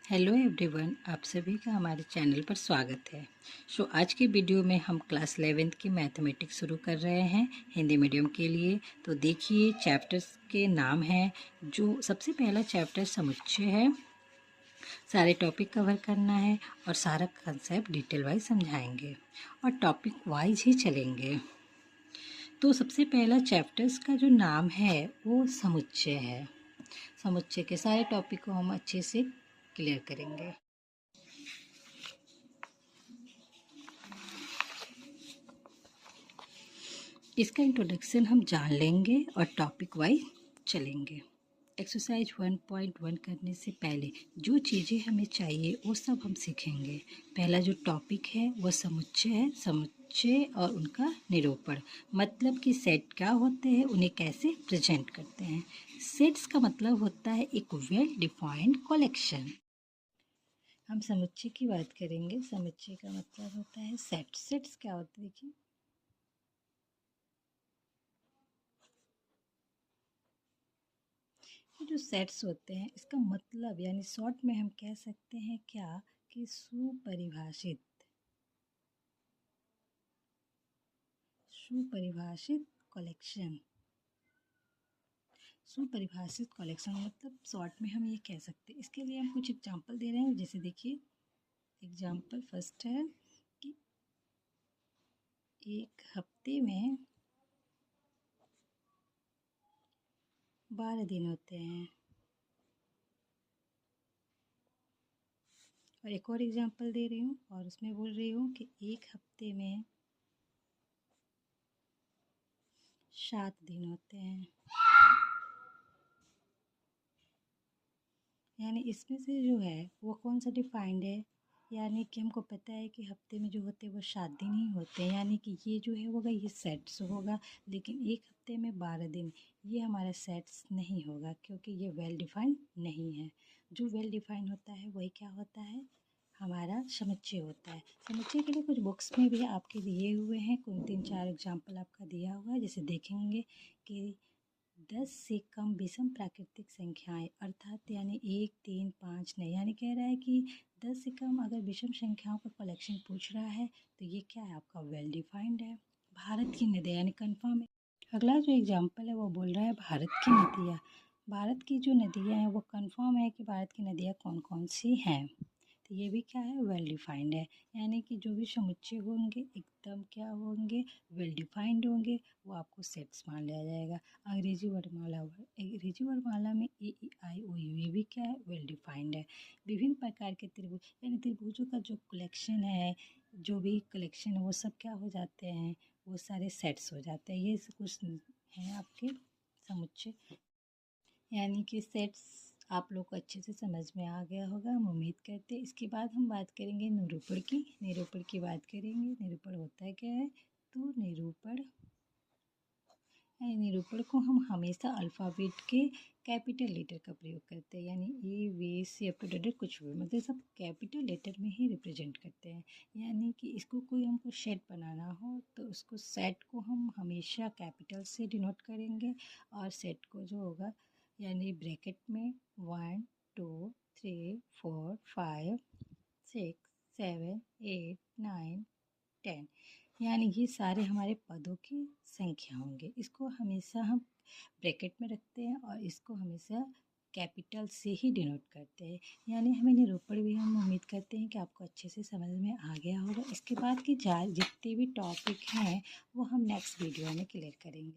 Hello everyone, आप सभी का हमारे चैनल पर स्वागत है। आज के वीडियो में हम क्लास 11th की मैथमेटिक्स शुरू कर रहे हैं हिंदी मीडियम के लिए। तो देखिए, चैप्टर्स के नाम हैं। जो सबसे पहला चैप्टर समुच्चय है। सारे टॉपिक कवर करना है और सारा कंसेप्ट डिटेल वाइज समझाएंगे और टॉपिक वाइज ही चलेंगे। तो सबसे पहला चैप्टर्स का जो नाम है वो समुच्चय है। समुच्चय के सारे टॉपिक को हम अच्छे से क्लियर करेंगे। इसका इंट्रोडक्शन हम जान लेंगे और टॉपिक वाइज चलेंगे। एक्सरसाइज 1.1 करने से पहले जो चीज़ें हमें चाहिए वो सब हम सीखेंगे। पहला जो टॉपिक है वो समुच्चय है। समुच्चय और उनका निरूपण, मतलब कि सेट क्या होते हैं, उन्हें कैसे प्रेजेंट करते हैं। सेट्स का मतलब होता है एक वेल डिफाइंड कलेक्शन। हम समुच्चय की बात करेंगे। समुच्चय का मतलब होता है सेट। सेट्स क्या होते हैं, देखिए, जो सेट्स होते हैं इसका मतलब यानी शॉर्ट में हम कह सकते हैं क्या कि सुपरिभाषित कलेक्शन। सुपरिभाषित कलेक्शन मतलब शॉर्ट में हम ये कह सकते हैं। इसके लिए हम कुछ एग्जांपल दे रहे हैं। जैसे देखिए, एग्जांपल फर्स्ट है कि एक हफ्ते में 12 दिन होते हैं। और एक और एग्जांपल दे रही हूँ और उसमें बोल रही हूँ कि एक हफ्ते में 7 दिन होते हैं। यानी इसमें से जो है वो कौन सा डिफाइंड है, यानी कि हमको पता है कि हफ्ते में जो होते हैं वो 7 दिन ही होते हैं। यानी कि ये जो है होगा ये सेट्स होगा। लेकिन एक हफ्ते में 12 दिन ये हमारा सेट्स नहीं होगा, क्योंकि ये वेल डिफाइंड नहीं है। जो वेल डिफाइंड होता है वही क्या होता है, हमारा समुच्चय होता है। समुच्चय के लिए कुछ बुक्स में भी आपके दिए हुए हैं। कुछ 3-4 एग्जाम्पल आपका दिया हुआ है। जैसे देखेंगे कि 10 से कम विषम प्राकृतिक संख्याएं, अर्थात यानी 1, 3, 5 नहीं, यानी कह रहा है कि 10 से कम अगर विषम संख्याओं का कलेक्शन पूछ रहा है तो ये क्या है, आपका वेल डिफाइंड है। भारत की नदियाँ यानी कन्फर्म है। अगला जो एग्जाम्पल है वो बोल रहा है भारत की नदियाँ। भारत की जो नदियाँ हैं वो कन्फर्म है कि भारत की नदियाँ कौन कौन सी हैं। तो ये भी क्या है, वेल डिफाइंड है। यानी कि जो भी समुच्चय होंगे एकदम क्या होंगे, वेल डिफाइंड होंगे, वो आपको सेट्स मान लिया जाएगा। अंग्रेजी वर्णमाला में ए ई आई ओ यू, ये भी क्या है, वेल डिफाइंड है। विभिन्न प्रकार के त्रिभुज यानी त्रिभुजों का जो कलेक्शन है, जो भी कलेक्शन है वो सब क्या हो जाते हैं, वो सारे सेट्स हो जाते हैं। ये कुछ हैं आपके समुच्चय, यानी कि सेट्स आप लोग को अच्छे से समझ में आ गया होगा, हम उम्मीद करते हैं। इसके बाद हम बात करेंगे निरूपण की। निरूपण की बात करेंगे। निरूपण होता क्या है, तो निरूपण को हम हमेशा अल्फ़ाबेट के कैपिटल लेटर का प्रयोग करते हैं। यानी A V C up to date कुछ भी, मतलब सब कैपिटल लेटर में ही रिप्रेजेंट करते हैं। यानी कि इसको कोई हमको सेट बनाना हो तो उसको सेट को हम हमेशा कैपिटल से डिनोट करेंगे। और सेट को जो होगा यानी ब्रैकेट में 1 2 3 4 5 6 7 8 9 10, यानी ये सारे हमारे पदों की संख्या होंगे। इसको हमेशा हम ब्रैकेट में रखते हैं और इसको हमेशा कैपिटल से ही डिनोट करते हैं। यानी हमें निरूपण भी हम उम्मीद करते हैं कि आपको अच्छे से समझ में आ गया होगा। इसके बाद की जितने भी टॉपिक हैं वो हम नेक्स्ट वीडियो में क्लियर करेंगे।